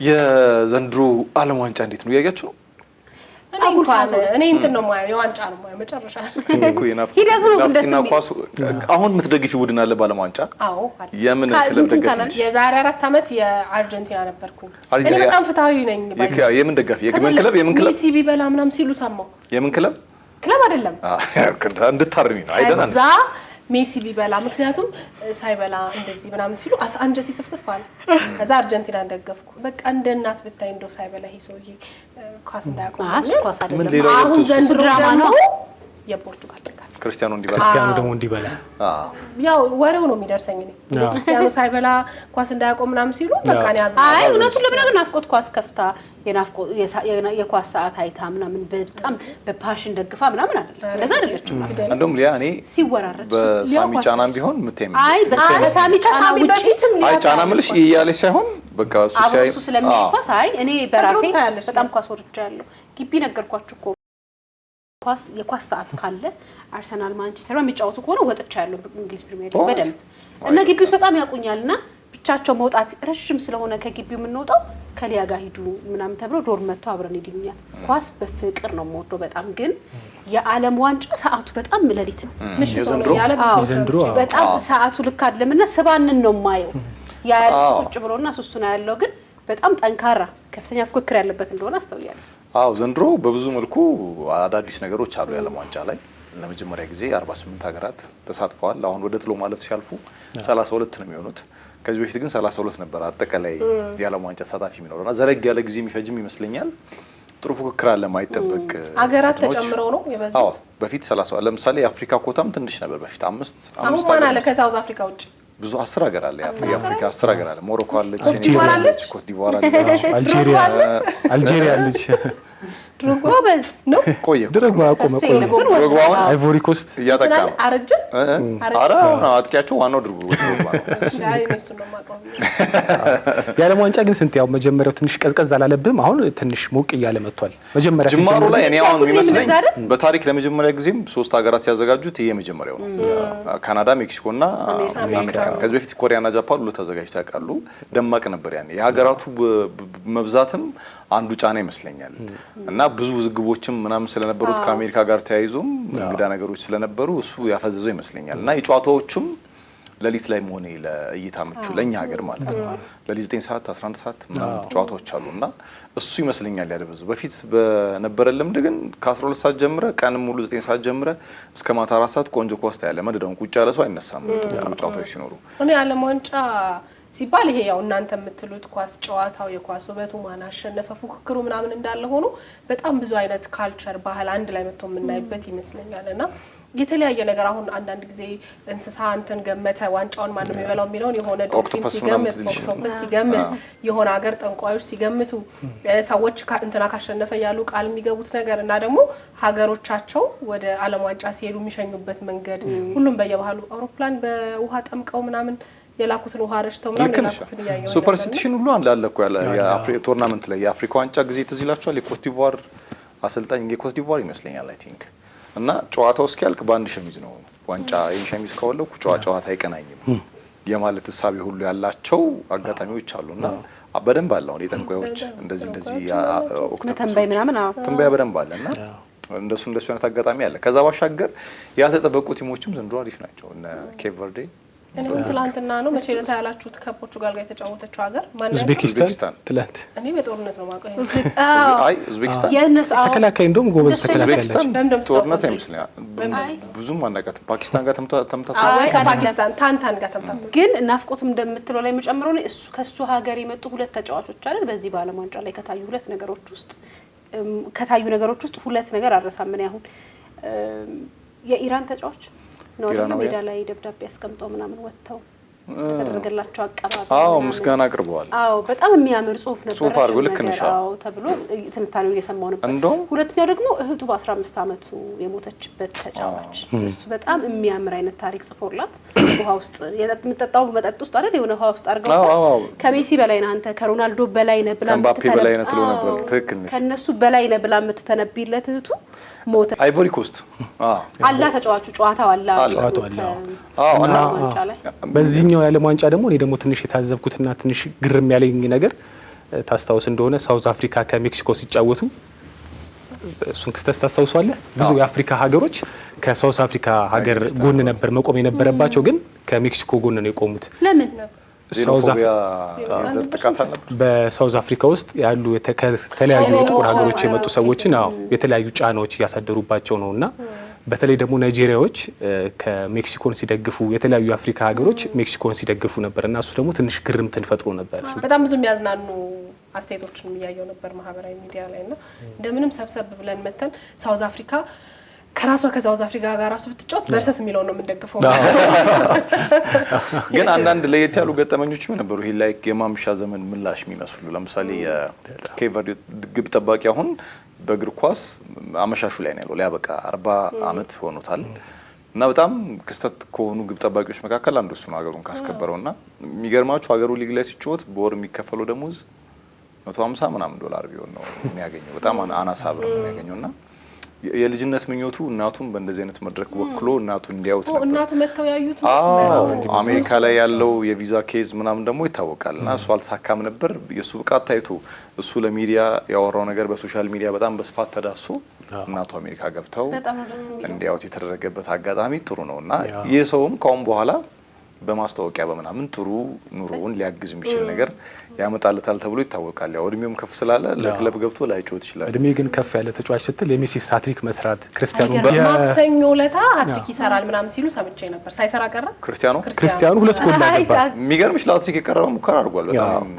የዘንድሮ ዓለም ዋንጫ እንዴት ነው ያያችሁ ነው? እኔ እንትን ነው ማለት የዋንጫ ነው ማለት መጨረሻ ሂደቱ ነው ደስ የሚል። አሁን የምትደግፊው ቡድን አለ በዓለም ዋንጫ? አዎ የምን ክለብ ደጋፊ? የዛሬ 4 ዓመት የአርጀንቲና ነበርኩኝ። እኔ በጣም ፍትሃዊ ነኝ። የምን ደጋፊ? የምን ክለብ? ሜሲ ቢበላ ምናምን ሲሉ ሰማሁ። የምን ክለብ? ክለብ አይደለም እንድታርሚ ነው አይደለም እዛ ሜሲ ቢበላ ምክንያቱም ሳይበላ እንደዚህ ምናምን ሲሉ አንጀቴ ሰፍስፋል። ከዛ አርጀንቲና እንደገፍኩ በቃ እንደ እናት ብታይ እንደው ሳይበላ ይሄ ሰውዬ ኳስ እንዳያቆም ኳስ አይደለም። አሁን ዘንድሮ ድራማ ነው። የፖርቱጋል ደጋፊ ክርስቲያኖ ደግሞ እንዲበላ ያው ወሬው ነው የሚደርሰኝ። እኔ ክርስቲያኖ ሳይበላ ኳስ እንዳያቆም ምናምን ሲሉ በቃ ነው ያዘ። አይ እውነቱን ለምናገር ናፍቆት ኳስ ከፍታ የኳስ ሰዓት አይታ ምናምን በጣም በፓሽን ደግፋ ምናምን አይደለም። እንደዛ አይደለችም። እንደውም ሊያ እኔ ሲወራረድ በሳሚ ጫናም ቢሆን ምትም አይ በሳሚ ጫና በፊትም አይ ጫና ምልሽ ይያለሽ ሳይሆን በቃ እሱ ሲያይ እሱ ስለሚኳስ አይ እኔ በራሴ በጣም ኳስ ወርጃለሁ። ግቢ ነገርኳችሁ እኮ ኳስ የኳስ ሰዓት ካለ አርሰናል ማንቸስተር የሚጫወቱ ከሆነ ወጥቻለሁ እንግሊዝ ፕሪሚየር ሊግ በደንብ እና ግቢውስ በጣም ያቁኛልና ብቻቸው መውጣት ረጅም ስለሆነ ከግቢው የምንወጣው ከሊያ ጋር ሂዱ ምናምን ተብሎ ዶር መጥቶ አብረን ይድኛል። ኳስ በፍቅር ነው የምወደው በጣም ግን የዓለም ዋንጫ ሰዓቱ በጣም ለሊት ነው የዘንድሮ በጣም ሰዓቱ ልክ አይደለምና ስባንን ነው ማየው ያልሱ ቁጭ ብሎና ሱሱና ያለው ግን በጣም ጠንካራ ከፍተኛ ፍክክር ያለበት እንደሆነ አስተውያለሁ። አዎ ዘንድሮ በብዙ መልኩ አዳዲስ ነገሮች አሉ። የዓለም ዋንጫ ላይ ለመጀመሪያ ጊዜ 48 ሀገራት ተሳትፈዋል። አሁን ወደ ጥሎ ማለፍ ሲያልፉ 32 ነው የሚሆኑት። ከዚህ በፊት ግን 32 ነበር አጠቃላይ የዓለም ዋንጫ ተሳታፊ የሚኖርና ዘለግ ያለ ጊዜ የሚፈጅም ይመስለኛል። ጥሩ ፉክክር አለ ማይጠበቅ ሀገራት ተጨምረው ነው የበዛው። አዎ በፊት 30 ለምሳሌ የአፍሪካ ኮታም ትንሽ ነበር በፊት 5 አሁን ማን አለ ከሳውዝ አፍሪካ ውጭ ብዙ 10 ሀገር አለ። የአፍሪካ 10 ሀገር አለ። ሞሮኮ አለች፣ ሴኔጋል አለች፣ ኮት ዲቮር አለች፣ አልጄሪያ አለች። ድሮጎበዝ ነው ቆየው ድሮጎ አቆመ ድሮጎውን አይቮሪ ኮስት እያጠቃ ነው። አረጀ አራ ነው አጥቂያቸው ዋናው ድሮጎ ነው። ሻይ እሱ ነው ማቀው። የዓለም ዋንጫ ግን ስንት ያው መጀመሪያው ትንሽ ቀዝቀዝ አላለብም? አሁን ትንሽ ሞቅ እያለ መጥቷል። መጀመሪያ ጅማሩ ላይ እኔ አሁን የሚመስለኝ በታሪክ ለመጀመሪያ ጊዜም 3 ሀገራት ሲያዘጋጁት ይሄ መጀመሪያው ነው። ካናዳ፣ ሜክሲኮ እና አሜሪካ። ከዚህ በፊት ኮሪያና ጃፓን ሁሉ ተዘጋጅተው ያውቃሉ። ደማቅ ነበር ያኔ የሀገራቱ መብዛትም አንዱ ጫና ይመስለኛል እና ብዙ ዝግቦችም ምናምን ስለነበሩት ከአሜሪካ ጋር ተያይዞም እንግዳ ነገሮች ስለነበሩ እሱ ያፈዘዘው ይመስለኛል እና የጨዋታዎችም ለሊት ላይ መሆኔ ለእይታ ምቹ ለኛ ሀገር ማለት ነው። ለሊት 9 ሰዓት 11 ሰዓት ምናምን ጨዋታዎች አሉና እሱ ይመስለኛል ያደበዘው። በፊት በነበረ ልምድ ግን ከ12 ሰዓት ጀምረ ቀን ሙሉ 9 ሰዓት ጀምረ እስከ ማታ 4 ሰዓት ቆንጆ ኳስ ታያለ። መደዳውን ቁጭ ያለ ሰው አይነሳም ጨዋታዎች ሲኖሩ። እኔ ዓለም ዋንጫ ሲባል ይሄ ያው እናንተ የምትሉት ኳስ ጨዋታው የኳስ ውበቱ ማን አሸነፈ ፉክክሩ ምናምን እንዳለ ሆኖ በጣም ብዙ አይነት ካልቸር ባህል አንድ ላይ መጥቶ የምናይበት ይመስለኛልና የተለያየ ነገር አሁን አንዳንድ ጊዜ እንስሳ እንትን ገመተ ዋንጫውን ማን ነው የሚበላው የሚለውን የሆነ ዶክተር ሲገምት ኦክቶፐስ ሲገምት የሆነ ሀገር ጠንቋዮች ሲገምቱ ሰዎች እንትና ካሸነፈ ያሉ ቃል የሚገቡት ነገር እና ደግሞ ሀገሮቻቸው ወደ ዓለም ዋንጫ ሲሄዱ የሚሸኙበት መንገድ ሁሉም በየባህሉ አውሮፕላን በውሃ ጠምቀው ምናምን የላኩትን ውሃ ረሽተው ምናምን የላኩትን ያየው ሱፐርስቲሽን ሁሉ አለ እኮ ያለ የአፍሪካ ቶርናመንት ላይ የአፍሪካ ዋንጫ ጊዜ ትዝ ይላችኋል። የኮት ዲቮር አሰልጣኝ የኮት ዲቮር ይመስለኛል አይ ቲንክ እና ጨዋታው እስኪያልቅ በአንድ ሸሚዝ ነው ዋንጫ የሸሚዝ ከወለኩ ጨዋታ አይቀናኝም የማለት ሐሳብ ሁሉ ያላቸው አጋጣሚዎች አሉና በደንብ አለ። አሁን የጠንቋዮች እንደዚህ ኦክቶፐስ ተንበይ ምናምን ተንበያ በደንብ አለና እንደሱ አይነት አጋጣሚ አለ። ከዛ ባሻገር ያልተጠበቁ ቲሞችም ዘንድሮ አሪፍ ናቸው። እነ ኬፕ ቨርዴ እኔ ትላንትና ነው መቼለታ ያላችሁት ከፖርቹጋል ጋር የተጫወተችው ሀገር ማን ነው? ኡዝቤኪስታን ትላንት እኔ በጦርነት ነው ማቀው። ኡዝቤኪስታን የነሱ ተከላካይ እንደውም ጎበዝ ተከላካይ ነው። ጦርነት አይመስልም ብዙም አናውቃትም። ፓኪስታን ጋር ተምታታ ፓኪስታን ታንታን ጋር ተምታታ ግን ናፍቆትም እንደምትለው ላይ መጨመረው ነው እሱ ከሱ ሀገር የመጡ 2 ተጫዋቾች አይደል በዚህ በዓለም ዋንጫ ላይ ከታዩ 2 ነገሮች ውስጥ 2 ነገር አረሳምን ያሁን የኢራን ተጫዋች ነው ሜዳ ላይ ደብዳቤ ያስቀምጠው ምናምን ወጥተው ተደረገላቸው አቀባበል ምስጋና አቅርበዋል። በጣም የሚያምር ጽሁፍ ነበር። ጽሁፍ አድርጎ ልክ ነሽ ተብሎ ትንታኔው እየሰማው ነበር። ሁለተኛው ደግሞ እህቱ በ15 አመቱ የሞተችበት ተጫዋች እሱ በጣም የሚያምር አይነት ታሪክ ጽፎላት ውሃ ውስጥ የምትጠጣው መጠጥ ውስጥ አይደል የሆነ ውሃ ውስጥ አድርገው ከሜሲ በላይ ነህ አንተ ከሮናልዶ በላይ ነህ ብላ ነበር። ትክክል ነሽ። ከነሱ በላይ ነህ ብላ የምትተነብይለት እህቱ ሞተ። አይቮሪ ኮስት አላ ተጫዋቹ ጨዋታው አላ በዚህኛው የዓለም ዋንጫ ደግሞ እኔ ደግሞ ትንሽ የታዘብኩትና ትንሽ ግርም ያለኝ ነገር ታስታውስ እንደሆነ ሳውዝ አፍሪካ ከሜክሲኮ ሲጫወቱ እሱን ክስተት ታስታውሳለህ? ብዙ የአፍሪካ ሀገሮች ከሳውዝ አፍሪካ ሀገር ጎን ነበር መቆም የነበረባቸው፣ ግን ከሜክሲኮ ጎን ነው የቆሙት። ለምን? በሳውዝ አፍሪካ ውስጥ ያሉ ከተለያዩ የጥቁር ሀገሮች የመጡ ሰዎችን የተለያዩ ጫናዎች እያሳደሩባቸው ነው እና በተለይ ደግሞ ናይጄሪያዎች ከሜክሲኮን ሲደግፉ የተለያዩ የአፍሪካ ሀገሮች ሜክሲኮን ሲደግፉ ነበር እና እሱ ደግሞ ትንሽ ግርምትን ፈጥሮ ነበር። በጣም ብዙ የሚያዝናኑ አስተያየቶችን እያየሁ ነበር ማህበራዊ ሚዲያ ላይ እና እንደምንም ሰብሰብ ብለን መተን ሳውዝ አፍሪካ ከሳውዝ አፍሪካ ጋር ራሱ ብትጫወት ቨርሰስ የሚለው ነው የምንደግፈው። ግን አንዳንድ ለየት ያሉ ገጠመኞችም ነበሩ። ይሄ ላይክ የማምሻ ዘመን ምላሽ የሚመስሉ ለምሳሌ የኬቨርዲ ግብ ጠባቂ አሁን በእግር ኳስ አመሻሹ ላይ ነው ያለው፣ ሊያበቃ 40 አመት ሆኖታል እና በጣም ክስተት ከሆኑ ግብ ጠባቂዎች መካከል አንዱ እሱ ነው ሀገሩን ካስከበረውና የሚገርማችሁ ሀገሩ ሊግ ላይ ሲጫወት በወር የሚከፈለው ደሞዝ $150 ምናምን ቢሆን ነው የሚያገኘው። በጣም አናሳ ብር ነው የሚያገኘውና የልጅነት ምኞቱ እናቱን በእንደዚህ አይነት መድረክ ወክሎ እናቱን እንዲያዩት ነበር። እናቱ መተው ያዩት አሜሪካ ላይ ያለው የቪዛ ኬዝ ምናምን ደግሞ ይታወቃልና እሱ አልተሳካም ነበር። የሱ ብቃት ታይቶ እሱ ለሚዲያ ያወራው ነገር በሶሻል ሚዲያ በጣም በስፋት ተዳሶ እናቱ አሜሪካ ገብተው እንዲያዩት የተደረገበት አጋጣሚ ጥሩ ነውና ይህ ሰውም ካሁን በኋላ በማስተዋወቂያ በመናምን ጥሩ ኑሮውን ሊያግዝ የሚችል ነገር ያመጣለታል ተብሎ ይታወቃል። ያው እድሜውም ከፍ ስላለ ለክለብ ገብቶ ላይጮት ይችላል። እድሜ ግን ከፍ ያለ ተጫዋች ስትል የሜሲ ሃትሪክ መስራት ክርስቲያኑ ማክሰኞ ለታ ሃትሪክ ይሰራል ምናምን ሲሉ ሰምቼ ነበር። ሳይሰራ ቀረ። ክርስቲያኑ 2 ጎል አገባ። የሚገርምሽ ለሃትሪክ የቀረበ ሙከራ አድርጓል። በጣም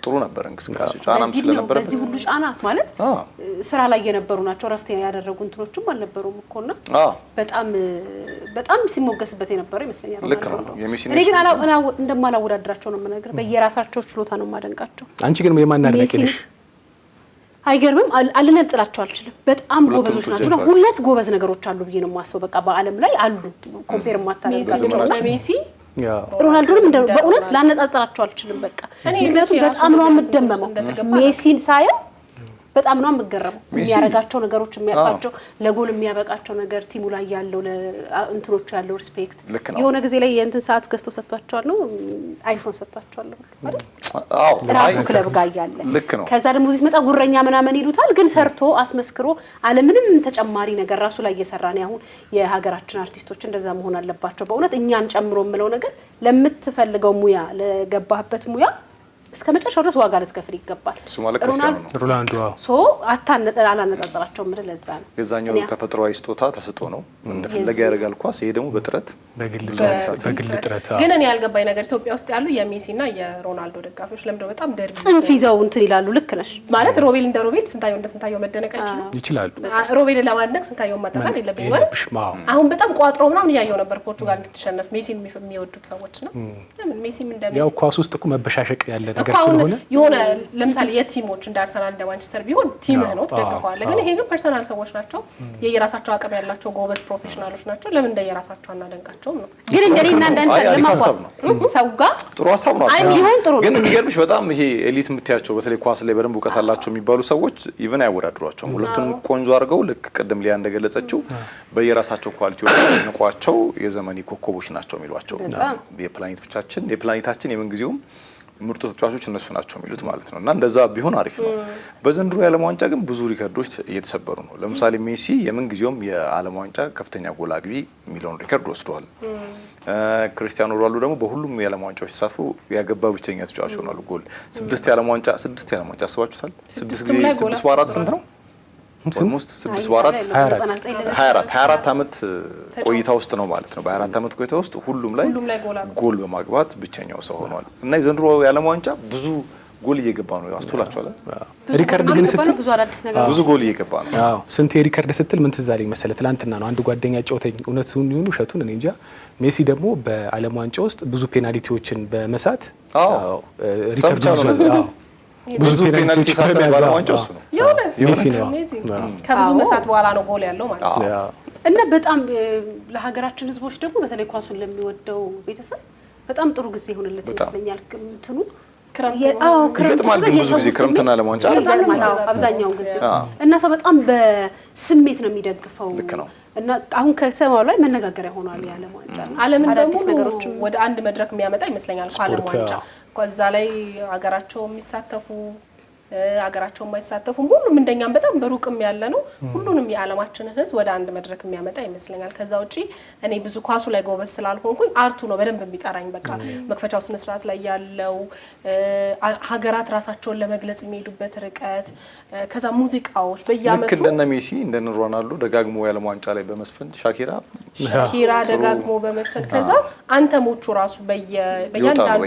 ጥሩ ነበር እንቅስቃሴ። ጫናም ስለነበረ በዚህ ሁሉ ጫና ማለት ስራ ላይ የነበሩ ናቸው። ረፍት ያደረጉ እንትኖችም አልነበሩም እኮና በጣም ሲሞገስበት የነበረው ይመስለኛል። ልክ ነው። እኔ ግን እንደማላወዳድራቸው ነው የምነግር። በየራሳቸው ችሎታ ነው ማደንቃቸው። አንቺ ግን የማናደንቅሽ አይገርምም? አልነጥላቸው አልችልም። በጣም ጎበዞች ናቸው። ሁለት ጎበዝ ነገሮች አሉ ብዬ ነው የማስበው። በቃ በአለም ላይ አሉ ኮምፔር ማታረጋቸው ሜሲ ሮናልዶንም በእውነት ላነጻጽራቸው አልችልም። በቃ ምክንያቱም በጣም ነው የምደመመው ሜሲን ሳየው በጣም ነው የምገረመው። የሚያረጋቸው ነገሮች የሚያፋቸው ለጎል የሚያበቃቸው ነገር ቲሙ ላይ ያለው እንትኖቹ ያለው ሪስፔክት የሆነ ጊዜ ላይ የእንትን ሰዓት ገዝቶ ሰጥቷቸዋል ነው አይፎን ሰጥቷቸዋል አይደል? ራሱ ክለብ ጋር ያለ ከዛ ደግሞ እዚህ መጣ ጉረኛ ምናምን ይሉታል። ግን ሰርቶ አስመስክሮ አለምንም ተጨማሪ ነገር ራሱ ላይ እየሰራ ነው። አሁን የሀገራችን አርቲስቶች እንደዛ መሆን አለባቸው በእውነት እኛን ጨምሮ የምለው ነገር ለምትፈልገው ሙያ ለገባህበት ሙያ እስከ መጨረሻው ድረስ ዋጋ ልትከፍል ይገባል። ሮናልዶ አላነጻጸራቸው ምን ለዛ ነው የዛኛው ተፈጥሯዊ ስጦታ ተሰጥቶ ነው እንደፈለገ ያደርጋል ኳስ። ይሄ ደግሞ በጥረት በግል ጥረት ግን እኔ ያልገባኝ ነገር ኢትዮጵያ ውስጥ ያሉ የሜሲና የሮናልዶ ደጋፊዎች ለምንድነው በጣም ደርቢ ጽንፍ ይዘው እንትን ይላሉ። ልክ ነሽ ማለት ሮቤል እንደ ሮቤል ስንታየው እንደ ስንታየው መደነቅ ይችላሉ። ሮቤል ለማድነቅ ስንታየው ማጣጣል የለብኝ ማለት አሁን በጣም ቋጥሮ ምናምን ያየው ነበር ፖርቹጋል እንድትሸነፍ ሜሲን የሚወዱት ሰዎች ነው። ለምን ሜሲም እንደ ሜሲ ያው ኳስ ውስጥ እኮ መበሻሸቅ ያለ ነገር የሆነ ለምሳሌ የቲሞች እንደ አርሰናል እንደ ማንቸስተር ቢሆን ቲምህ ነው ትደግፈዋለህ። ግን ይሄ ግን ፐርሰናል ሰዎች ናቸው፣ የየራሳቸው አቅም ያላቸው ጎበዝ ፕሮፌሽናሎች ናቸው። ለምን እንደ የራሳቸው አናደንቃቸውም ነው? ግን እንደኔና እንዳንተ ለማኳስ ሰው ጋር ጥሩ ሀሳብ ነው። አይሁን ጥሩ ግን የሚገርምሽ በጣም ይሄ ኤሊት የምትያቸው በተለይ ኳስ ላይ በደንብ እውቀት አላቸው የሚባሉ ሰዎች ኢቭን አይወዳድሯቸውም። ሁለቱንም ቆንጆ አድርገው ልክ ቅድም ሊያ እንደገለጸችው በየራሳቸው ኳሊቲዎች ንቋቸው የዘመኒ ኮከቦች ናቸው የሚሏቸው የፕላኔታችን የምንጊዜውም ምርጡ ተጫዋቾች እነሱ ናቸው የሚሉት ማለት ነው። እና እንደዛ ቢሆን አሪፍ ነው። በዘንድሮ የዓለም ዋንጫ ግን ብዙ ሪከርዶች እየተሰበሩ ነው። ለምሳሌ ሜሲ የምንጊዜውም የዓለም ዋንጫ ከፍተኛ ጎል አግቢ የሚለውን ሪከርድ ወስደዋል። ክርስቲያኖ ሮናልዶ ደግሞ በሁሉም የዓለም ዋንጫዎች ተሳትፎ ያገባ ብቸኛ ተጫዋች ሆኗል። ጎል 6 የዓለም ዋንጫ አስባችሁታል? 6 ጊዜ 6 በ4 ስንት ነው? ኦልሞስት 6 በ4 24 አመት ቆይታ ውስጥ ነው ማለት ነው። በ24 አመት ቆይታ ውስጥ ሁሉም ላይ ጎል በማግባት ብቸኛው ሰው ሆኗል። እና የዘንድሮ የዓለም ዋንጫ ብዙ ጎል እየገባ ነው። አስተውላችኋል? ሪከርድ ግን ስትል ብዙ ጎል እየገባ ነው። አዎ ስንት ሪከርድ ስትል ምን ትዝ አለኝ መሰለህ? ትናንትና ነው አንድ ጓደኛ ጫውተኝ እውነቱን ይሁን ውሸቱን እኔ እንጃ። ሜሲ ደግሞ በዓለም ዋንጫ ውስጥ ብዙ ፔናልቲዎችን በመሳት ሪከርድ ብዙ ፔናልቲ ሳተ በዓለም ዋንጫ እሱ ነው። ከብዙ መሳት በኋላ ነው ጎል ያለው ማለት ነው። እና በጣም ለሀገራችን ህዝቦች ደግሞ በተለይ ኳሱን ለሚወደው ቤተሰብ በጣም ጥሩ ጊዜ ይሆንለት ይመስለኛል። እንትኑ ክረምትና ዓለም ዋንጫ አብዛኛው ጊዜ እና ሰው በጣም በስሜት ነው የሚደግፈው። እና አሁን ከተማው ላይ መነጋገሪያ ሆኗል የዓለም ዋንጫ። ዓለምን በሙሉ ወደ አንድ መድረክ የሚያመጣ ይመስለኛል ዓለም ዋንጫ። ከዛ ላይ ሀገራቸው የሚሳተፉ ሀገራቸው የማይሳተፉም ሁሉም እንደኛም በጣም በሩቅም ያለ ነው ሁሉንም የዓለማችንን ህዝብ ወደ አንድ መድረክ የሚያመጣ ይመስለኛል። ከዛ ውጪ እኔ ብዙ ኳሱ ላይ ጎበዝ ስላልሆንኩኝ አርቱ ነው በደንብ የሚጠራኝ። በቃ መክፈቻው ስነ ስርዓት ላይ ያለው ሀገራት ራሳቸውን ለመግለጽ የሚሄዱበት ርቀት ከዛ ሙዚቃዎች በየአመቱ ልክ እንደነ ሜሲ እንደነ ሮናልዶ ደጋግሞ የዓለም ዋንጫ ላይ በመስፈን ሻኪራ ደጋግሞ በመስፈን ከዛ አንተሞቹ ራሱ በየአንዳንዱ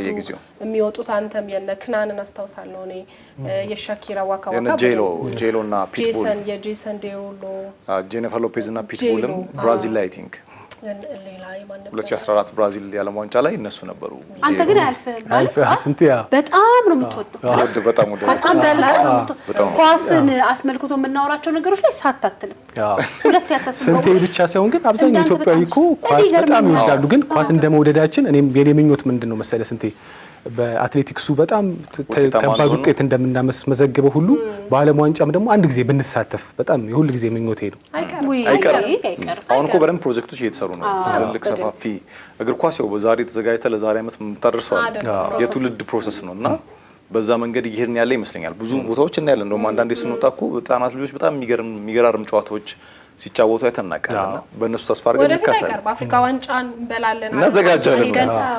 የሚወጡት አንተም የነ ክናንን አስታውሳለሁ እኔ የሻኪራ ዋካ ዋካ ጄሎና ፒትቡል የጄሰን ዴሩሎ ጄኒፈር ሎፔዝ እና ፒትቡልም ብራዚል ላይ አይ ቲንክ ሌላ የማን ነበር 2014 ብራዚል የዓለም ዋንጫ ላይ እነሱ ነበሩ። አንተ ግን በጣም ነው የምትወደው በጣም ኳስን አስመልክቶ የምናወራቸው ነገሮች ላይ ሳታትልም ሁለት ያሳስበው ስንቴ ብቻ ሳይሆን ግን አብዛኛው ኢትዮጵያዊ እኮ ኳስ በጣም ይወዳሉ። ግን ኳስ እንደመውደዳችን እኔም የኔ ምኞት ምንድነው መሰለ ስንቴ በአትሌቲክሱ በጣም ከባድ ውጤት እንደምናመዘግበው ሁሉ በዓለም ዋንጫም ደግሞ አንድ ጊዜ ብንሳተፍ በጣም የሁሉ ጊዜ ምኞቴ ነው። አይቀርም። አሁን እኮ በደንብ ፕሮጀክቶች እየተሰሩ ነው። ትልልቅ ሰፋፊ እግር ኳስ ያው በዛሬ ተዘጋጅተ ለዛሬ አመት የምታደርሰው የትውልድ ፕሮሰስ ነው እና በዛ መንገድ እየሄድን ያለ ይመስለኛል። ብዙ ቦታዎች እናያለን። እንደውም አንዳንዴ ስንወጣ እኮ ህጻናት ልጆች በጣም የሚገራርም ጨዋታዎች ሲጫወቱ አይተናቀልና በእነሱ ተስፋ አድርገን እንከሳለን። በአፍሪካ ዋንጫ እንበላለን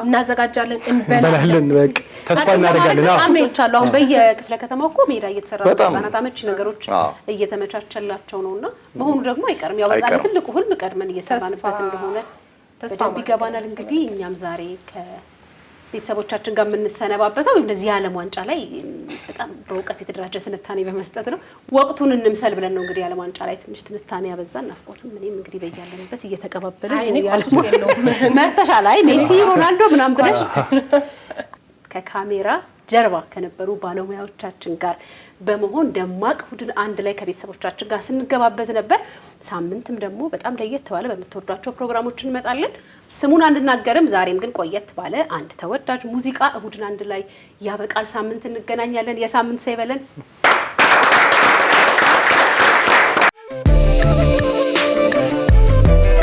እናዘጋጃለን እንበላለን በቃ ተስፋ እናደርጋለን። አሜዎች አሉ። አሁን በየክፍለ ከተማው እኮ ሜዳ እየተሰራ ነው። ህጻናት አመቺ ነገሮች እየተመቻቸላቸው ነውና መሆኑ ደግሞ አይቀርም። ያው በዛ ትልቁ ህልም ቀድመን እየሰራንበት እንደሆነ ተስፋ ቢገባናል። እንግዲህ እኛም ዛሬ ቤተሰቦቻችን ጋር የምንሰነባበተው እንደዚህ የዓለም ዋንጫ ላይ በጣም በእውቀት የተደራጀ ትንታኔ በመስጠት ነው። ወቅቱን እንምሰል ብለን ነው እንግዲህ የዓለም ዋንጫ ላይ ትንሽ ትንታኔ ያበዛን። ናፍቆትም እኔም እንግዲህ በያለንበት እየተቀባበልን መርተሻል። አይ ሜሲ ሮናልዶ ምናምን ብለሽ ከካሜራ ጀርባ ከነበሩ ባለሙያዎቻችን ጋር በመሆን ደማቅ እሁድን አንድ ላይ ከቤተሰቦቻችን ጋር ስንገባበዝ ነበር። ሳምንትም ደግሞ በጣም ለየት ባለ በምትወዷቸው ፕሮግራሞች እንመጣለን። ስሙን አንናገርም። ዛሬም ግን ቆየት ባለ አንድ ተወዳጅ ሙዚቃ እሁድን አንድ ላይ ያበቃል። ሳምንት እንገናኛለን። የሳምንት ሰው ይበለን።